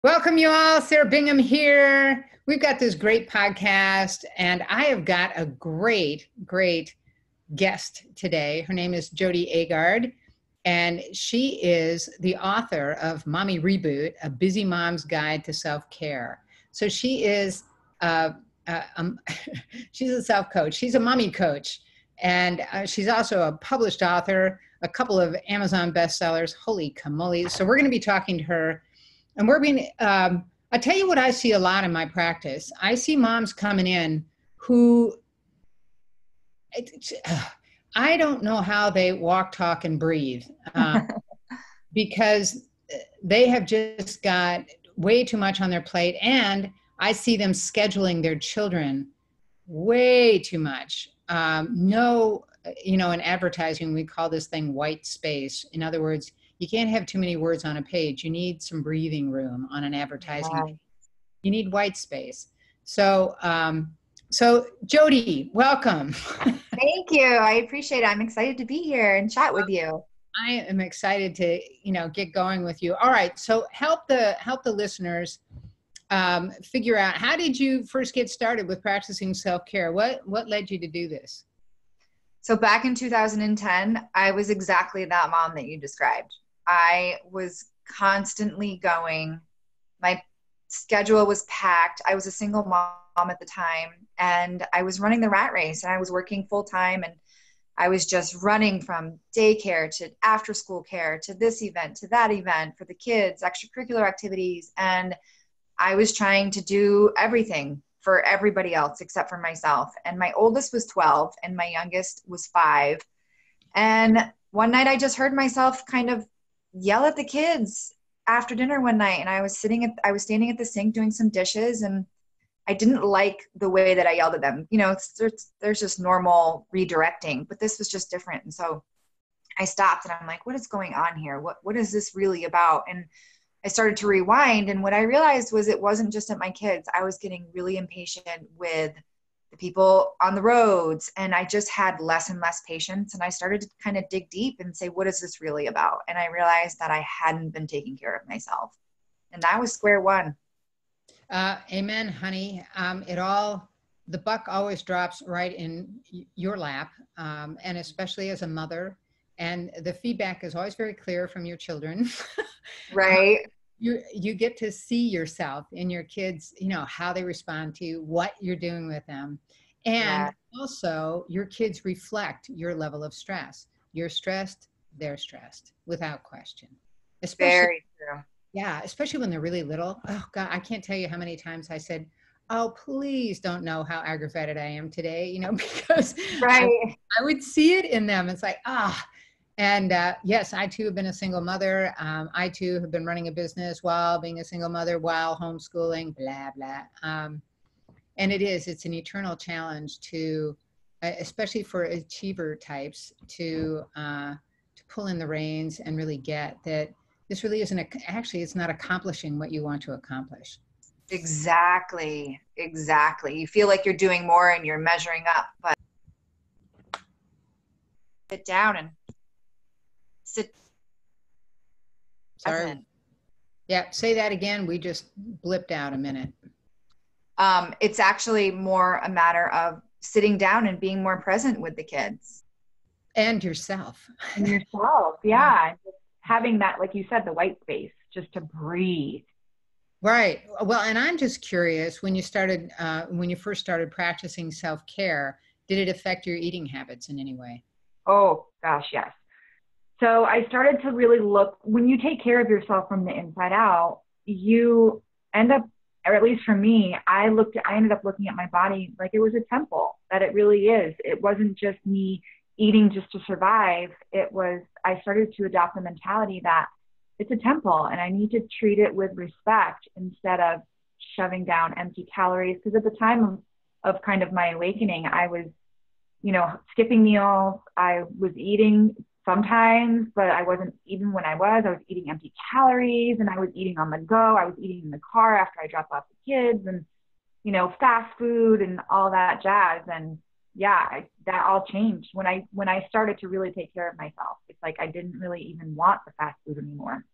Welcome you all. Sarah Bingham here. We've got this great podcast, and I have got a great guest today. Her name is Jodi Agard, and she is the author of Mommy Reboot, A Busy Mom's Guide to Self-Care. So she is, she's a self-coach. She's a mommy coach, and she's also a published author, a couple of Amazon bestsellers. Holy camole. So we're going to be talking to her. And we're being, I tell you what I see a lot in my practice. I see moms coming in who, I don't know how they walk, talk, and breathe because they have just got way too much on their plate. And I see them scheduling their children way too much. In advertising, we call this thing white space. In other words, you can't have too many words on a page. You need some breathing room on an advertising page. You need white space. So Jodi, welcome. Thank you. I appreciate it. I'm excited to be here and chat with you. I am excited to, get going with you. All right. So help the listeners figure out, how did you first get started with practicing self-care? What led you to do this? So back in 2010, I was exactly that mom that you described. I was constantly going. My schedule was packed. I was a single mom at the time, and I was running the rat race, and I was working full time, and I was just running from daycare to after school care to this event to that event for the kids, extracurricular activities. And I was trying to do everything for everybody else except for myself. And my oldest was 12 and my youngest was 5. And one night I just heard myself kind of yell at the kids after dinner one night, and I was standing at the sink doing some dishes, and I didn't like the way that I yelled at them. There's just normal redirecting, but this was just different. And so I stopped and I'm like, what is going on here? What is this really about? And I started to rewind, and what I realized was it wasn't just at my kids. I was getting really impatient with the people on the roads, and I just had less and less patience. And I started to kind of dig deep and say, what is this really about? And I realized that I hadn't been taking care of myself. And that was square one. Amen, honey. The buck always drops right in your lap, and especially as a mother. And the feedback is always very clear from your children. Right. You get to see yourself in your kids, how they respond to you, what you're doing with them. And also your kids reflect your level of stress. You're stressed, they're stressed, without question. Very true. Yeah, especially when they're really little. Oh God, I can't tell you how many times I said, oh, please don't know how aggravated I am today, because right. I would see it in them. It's like, And yes, I too have been a single mother. I too have been running a business while being a single mother, while homeschooling, blah, blah. And it's an eternal challenge to, especially for achiever types, to pull in the reins and really get that this really isn't, it's not accomplishing what you want to accomplish. Exactly. You feel like you're doing more and you're measuring up, but sit down and sit. Sorry. Yeah, say that again. We just blipped out a minute. It's actually more a matter of sitting down and being more present with the kids. And yourself. Yeah. Just having that, like you said, the white space, just to breathe. Right. Well, and I'm just curious, when you first started practicing self-care, did it affect your eating habits in any way? Oh, gosh, yes. So I started to really look, when you take care of yourself from the inside out, you end up, or at least for me, I ended up looking at my body like it was a temple, that it really is. It wasn't just me eating just to survive. I started to adopt the mentality that it's a temple and I need to treat it with respect instead of shoving down empty calories. Because at the time of kind of my awakening, I was, skipping meals. I was eating sometimes, but I wasn't, even when I was eating empty calories, and I was eating on the go. I was eating in the car after I dropped off the kids, and, fast food and all that jazz. And yeah, that all changed when I started to really take care of myself. It's like I didn't really even want the fast food anymore.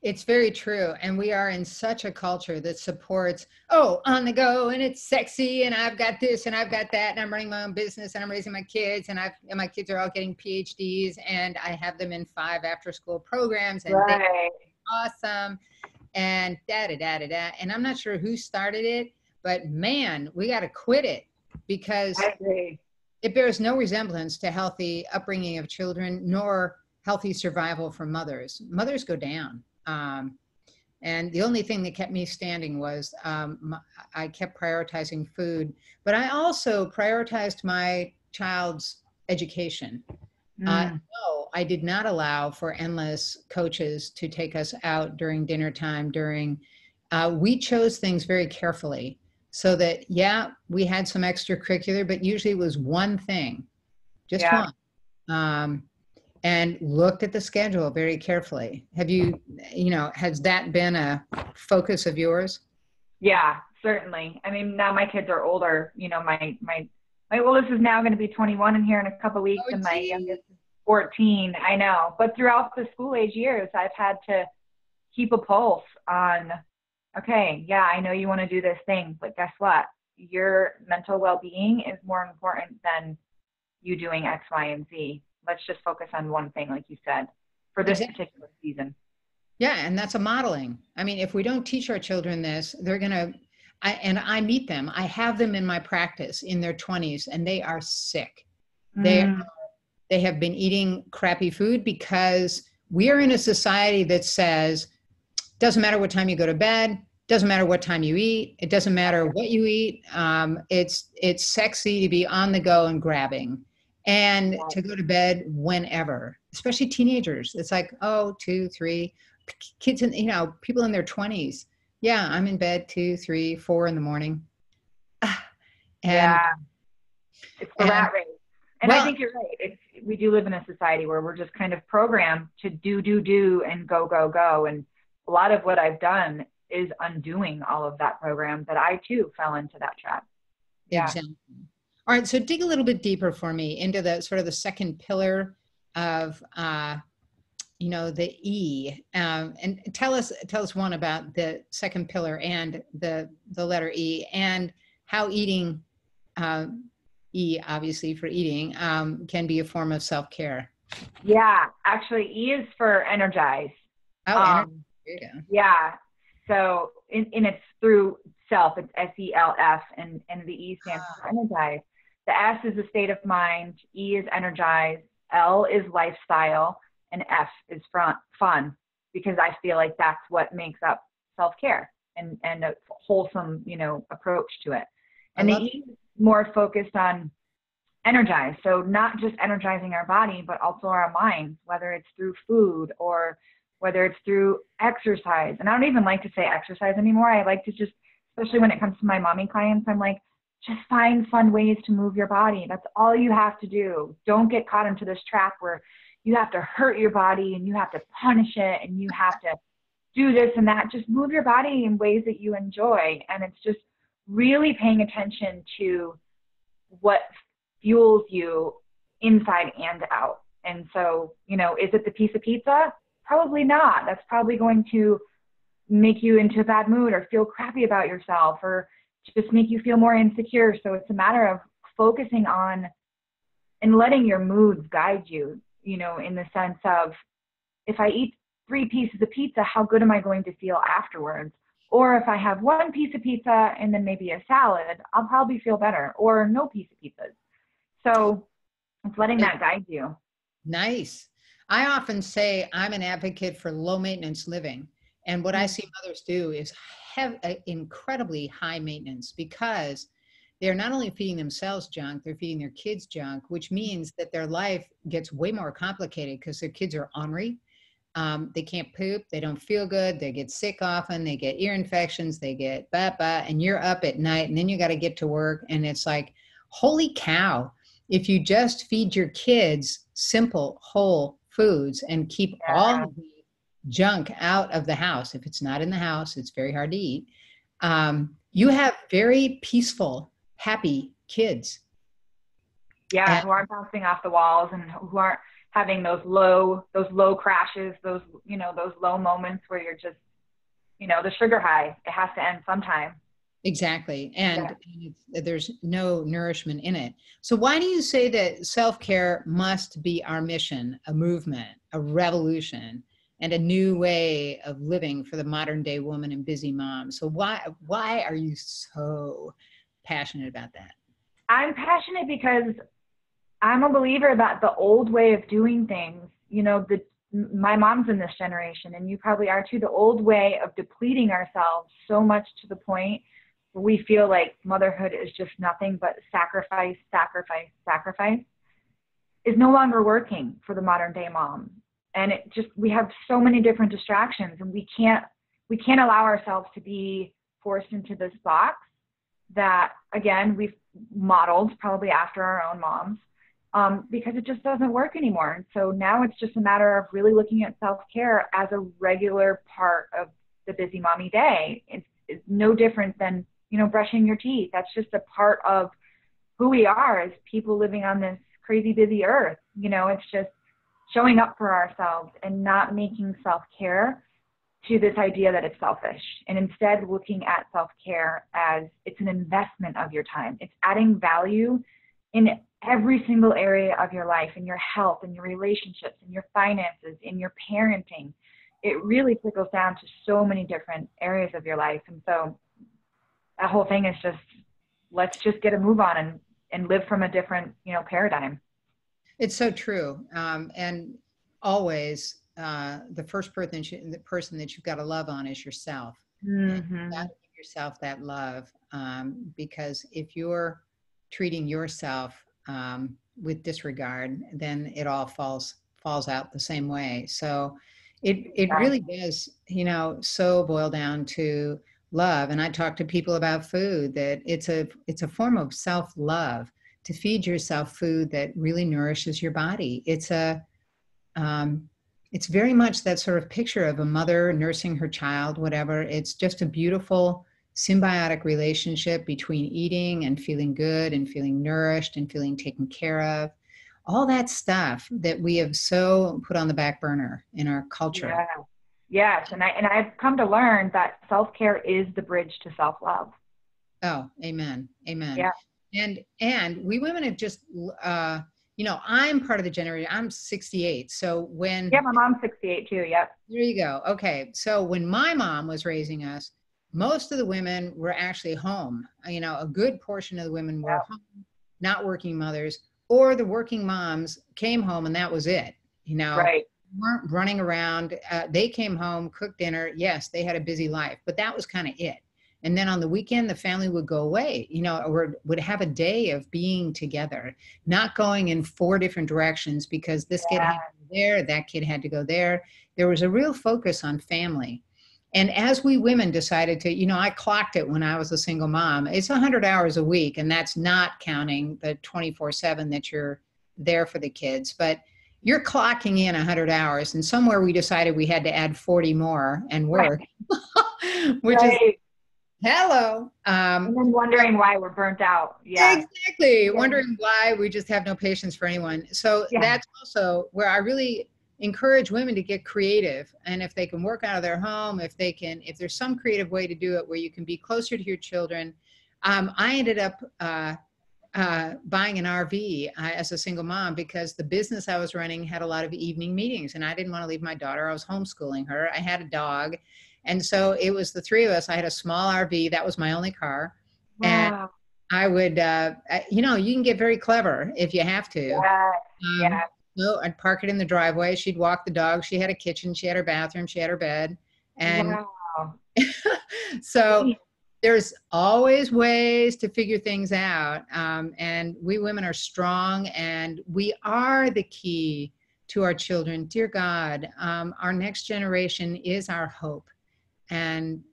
It's very true. And we are in such a culture that supports, oh, on the go, and it's sexy, and I've got this and I've got that, and I'm running my own business, and I'm raising my kids, and my kids are all getting PhDs, and I have them in 5 after school programs, and they're awesome, and da da da da da. And I'm not sure who started it, but man, we got to quit it, because I agree. It bears no resemblance to healthy upbringing of children, nor healthy survival for mothers. Mothers go down. And the only thing that kept me standing was I kept prioritizing food, but I also prioritized my child's education. No, I did not allow for endless coaches to take us out during dinner time. We chose things very carefully, so that, yeah, we had some extracurricular, but usually it was one thing, just one. And looked at the schedule very carefully. Has that been a focus of yours? Yeah, certainly. I mean, now my kids are older. My oldest is now going to be 21 in here in a couple of weeks, and my youngest is 14. I know. But throughout the school age years, I've had to keep a pulse on, okay, yeah, I know you want to do this thing, but guess what? Your mental well-being is more important than you doing X, Y, and Z. Let's just focus on one thing, like you said, for this particular season. Yeah, and that's a modeling. I mean, if we don't teach our children this, they're going to, I meet them. I have them in my practice in their 20s, and they are sick. They have been eating crappy food, because we are in a society that says, doesn't matter what time you go to bed, doesn't matter what time you eat, it doesn't matter what you eat. It's sexy to be on the go and grabbing, and to go to bed whenever, especially teenagers. It's like, 2, 3 kids, and people in their 20s. Yeah, I'm in bed 2, 3, 4 in the morning. It's the rat race. And I think you're right. We do live in a society where we're just kind of programmed to do and go. And a lot of what I've done is undoing all of that program, that I too fell into that trap. Yeah. Exactly. All right. So dig a little bit deeper for me into the sort of the second pillar of, the E, and tell us one about the second pillar and the letter E, and how eating, E obviously for eating, can be a form of self-care. Yeah, actually E is for energize. Yeah. So in it's through self, it's SELF, and the E stands for energize. The S is a state of mind, E is energize, L is lifestyle, and F is fun, because I feel like that's what makes up self-care and a wholesome, approach to it. And the E is more focused on energize. So not just energizing our body, but also our minds, whether it's through food or whether it's through exercise. And I don't even like to say exercise anymore. I like to just, especially when it comes to my mommy clients, I'm like, just find fun ways to move your body. That's all you have to do. Don't get caught into this trap where you have to hurt your body and you have to punish it and you have to do this and that. Just move your body in ways that you enjoy. And it's just really paying attention to what fuels you inside and out. And so, is it the piece of pizza? Probably not. That's probably going to make you into a bad mood or feel crappy about yourself, or just make you feel more insecure. So it's a matter of focusing on and letting your moods guide you, in the sense of, if I eat 3 pieces of pizza, how good am I going to feel afterwards? Or if I have 1 piece of pizza and then maybe a salad, I'll probably feel better, or no piece of pizzas. So it's letting that guide you. Nice. I often say I'm an advocate for low maintenance living. And what I see mothers do is have incredibly high maintenance, because they're not only feeding themselves junk, they're feeding their kids junk, which means that their life gets way more complicated because their kids are ornery. They can't poop. They don't feel good. They get sick often. They get ear infections. They get and you're up at night, and then you got to get to work. And it's like, holy cow. If you just feed your kids simple, whole foods and keep all of the junk out of the house, if it's not in the house, it's very hard to eat. You have very peaceful, happy kids. Yeah, who aren't bouncing off the walls and who aren't having those low crashes, those, those low moments where you're just, the sugar high, it has to end sometime. Exactly. And there's no nourishment in it. So why do you say that self-care must be our mission, a movement, a revolution, and a new way of living for the modern day woman and busy mom? So why are you so passionate about that? I'm passionate because I'm a believer that the old way of doing things, my mom's in this generation, and you probably are too, the old way of depleting ourselves so much to the point where we feel like motherhood is just nothing but sacrifice, sacrifice, sacrifice, is no longer working for the modern day mom. And we have so many different distractions, and we can't allow ourselves to be forced into this box that, again, we've modeled probably after our own moms, because it just doesn't work anymore. And so now it's just a matter of really looking at self-care as a regular part of the busy mommy day. It's no different than, brushing your teeth. That's just a part of who we are as people living on this crazy busy earth. It's just showing up for ourselves and not making self-care to this idea that it's selfish, and instead looking at self-care as it's an investment of your time. It's adding value in every single area of your life, in your health, in your relationships, in your finances, in your parenting. It really trickles down to so many different areas of your life. And so that whole thing is just, let's just get a move on and live from a different, paradigm. It's so true. And always the first person, the person that you've got to love on is yourself. Mm-hmm. You've got to give yourself that love, because if you're treating yourself with disregard, then it all falls out the same way. So it really does, so boil down to love. And I talk to people about food, that it's a form of self-love, to feed yourself food that really nourishes your body. It's very much that sort of picture of a mother nursing her child, whatever. It's just a beautiful symbiotic relationship between eating and feeling good and feeling nourished and feeling taken care of. All that stuff that we have so put on the back burner in our culture. Yeah. Yes. And I've come to learn that self-care is the bridge to self-love. Oh, amen. Amen. Yeah. And we women have just, I'm part of the generation. I'm 68. So when. Yeah, my mom's 68 too. Yep. There you go. Okay. So when my mom was raising us, most of the women were actually home. A good portion of the women were home, not working mothers, or the working moms came home and that was it. Right. Weren't running around. They came home, cooked dinner. Yes, they had a busy life, but that was kind of it. And then on the weekend, the family would go away, or would have a day of being together, not going in 4 different directions because this kid had to go there, that kid had to go there. There was a real focus on family. And as we women decided to, I clocked it when I was a single mom. It's 100 hours a week, and that's not counting the 24/7 that you're there for the kids. But you're clocking in 100 hours, and somewhere we decided we had to add 40 more and work, which is hello. And then wondering why we're burnt out. Yeah. Exactly. Yeah. Wondering why we just have no patience for anyone. So that's also where I really encourage women to get creative. And if they can work out of their home, if there's some creative way to do it where you can be closer to your children. I ended up buying an RV as a single mom because the business I was running had a lot of evening meetings and I didn't want to leave my daughter. I was homeschooling her. I had a dog. And so it was the 3 of us. I had a small RV. That was my only car. Wow. And I would, you can get very clever if you have to. Yeah. So I'd park it in the driveway. She'd walk the dog. She had a kitchen. She had her bathroom. She had her bed. And so there's always ways to figure things out. And we women are strong and we are the key to our children. Dear God, our next generation is our hope. And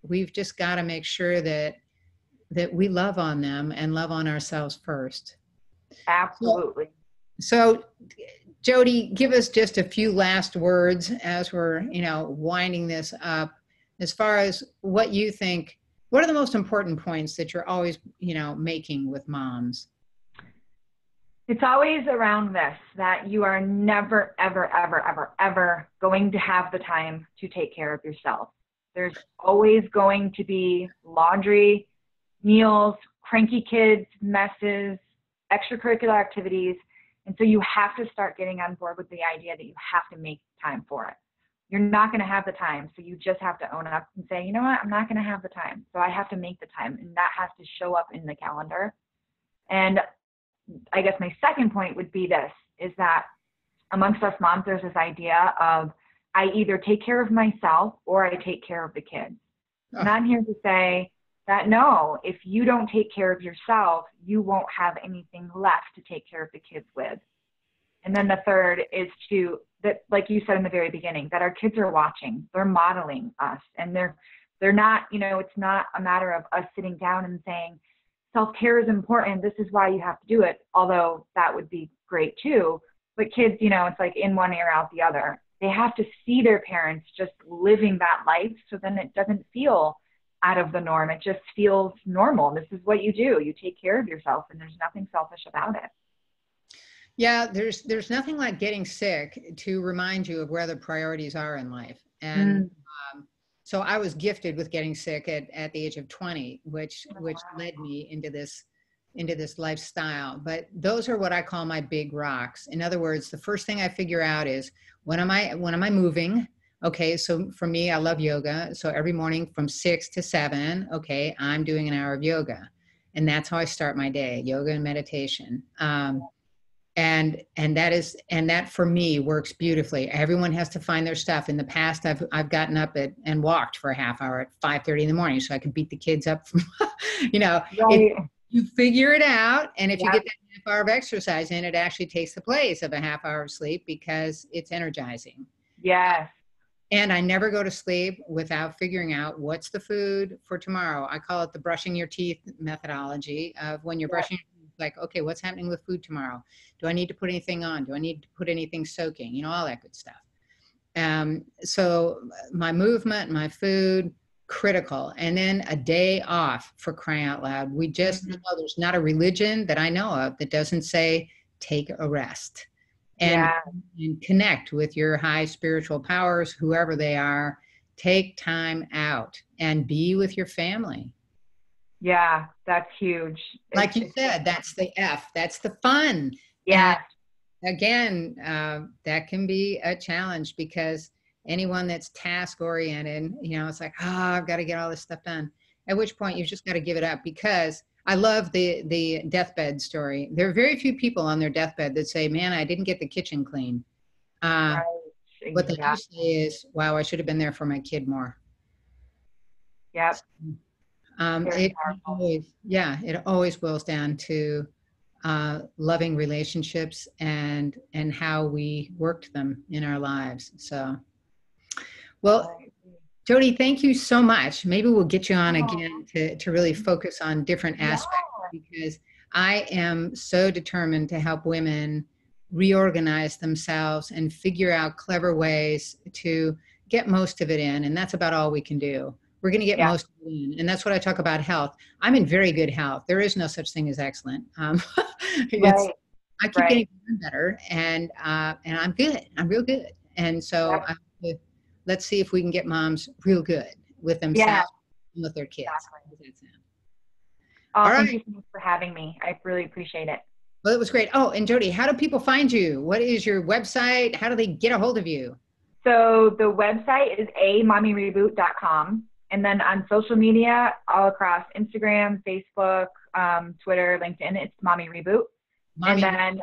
we've just got to make sure that we love on them and love on ourselves first. Absolutely. So Jodi, give us just a few last words as we're, winding this up, as far as what you think, what are the most important points that you're always, making with moms? It's always around this, that you are never, ever, ever, ever, ever going to have the time to take care of yourself. There's always going to be laundry, meals, cranky kids, messes, extracurricular activities. And so you have to start getting on board with the idea that you have to make time for it. You're not going to have the time. So you just have to own up and say, you know what, I'm not going to have the time. So I have to make the time. And that has to show up in the calendar. And I guess my second point would be this, is that amongst us moms, there's this idea of I either take care of myself or I take care of the kids. Oh. And I'm here to say that no, if you don't take care of yourself, you won't have anything left to take care of the kids with. And then the third is that, like you said in the very beginning, that our kids are watching, they're modeling us, and they're not, it's not a matter of us sitting down and saying, self-care is important, this is why you have to do it, although that would be great too. But kids, it's like in one ear, out the other. They have to see their parents just living that life, so then it doesn't feel out of the norm. It just feels normal. This is what you do. You take care of yourself, and there's nothing selfish about it. Yeah, there's nothing like getting sick to remind you of where the priorities are in life. And so I was gifted with getting sick at the age of 20, which led me into this lifestyle. But those are what I call my big rocks. In other words, the first thing I figure out is when am I moving? Okay, so for me, I love yoga. So every morning from 6 to 7, okay, I'm doing an hour of yoga. And that's how I start my day, yoga and meditation. And that for me works beautifully. Everyone has to find their stuff. In the past, I've gotten up and walked for a half hour at 5:30 in the morning so I could beat the kids up from, Right. You figure it out. And if you get that half hour of exercise in, it actually takes the place of a half hour of sleep because it's energizing. Yes. And I never go to sleep without figuring out what's the food for tomorrow. I call it the brushing your teeth methodology of when you're brushing your teeth, like, okay, what's happening with food tomorrow? Do I need to put anything on? Do I need to put anything soaking? All that good stuff. So my movement, my food, critical. And then a day off, for crying out loud. We just there's not a religion that I know of that doesn't say take a rest. And connect with your high spiritual powers, whoever they are. Take time out and be with your family. Yeah, that's huge. Like you said, that's the F. That's the fun. Yeah. And again, that can be a challenge because anyone that's task oriented, it's like, I've got to get all this stuff done. At which point you just got to give it up, because I love the deathbed story. There are very few people on their deathbed that say, man, I didn't get the kitchen clean. Right. What they do say is, wow, I should have been there for my kid more. Yep. It always boils down to loving relationships and how we worked them in our lives. So, well, Jodi, thank you so much. Maybe we'll get you on again to really focus on different aspects, because I am so determined to help women reorganize themselves and figure out clever ways to get most of it in. And that's about all we can do. We're going to get most of it in. And that's what I talk about health. I'm in very good health. There is no such thing as excellent. I keep getting better, and I'm good. I'm real good. And so let's see if we can get moms real good with themselves and with their kids. Exactly. Thank you so much for having me. I really appreciate it. Well, it was great. Oh, and Jodi, how do people find you? What is your website? How do they get a hold of you? So the website is mommyreboot.com. And then on social media, all across Instagram, Facebook, Twitter, LinkedIn, it's Mommy Reboot. And then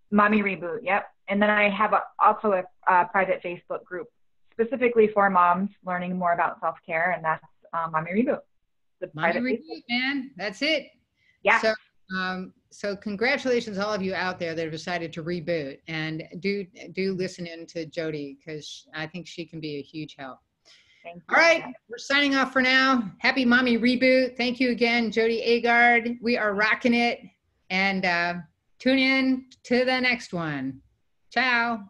Mommy Reboot, yep. And then I have also a private Facebook group specifically for moms learning more about self-care, and that's Mommy Reboot. Mommy Reboot, man. That's it. Yeah. So congratulations, all of you out there that have decided to reboot, and do listen in to Jodi, because I think she can be a huge help. Thank you. All right, we're signing off for now. Happy Mommy Reboot. Thank you again, Jodi Agard. We are rocking it, and tune in to the next one. Ciao.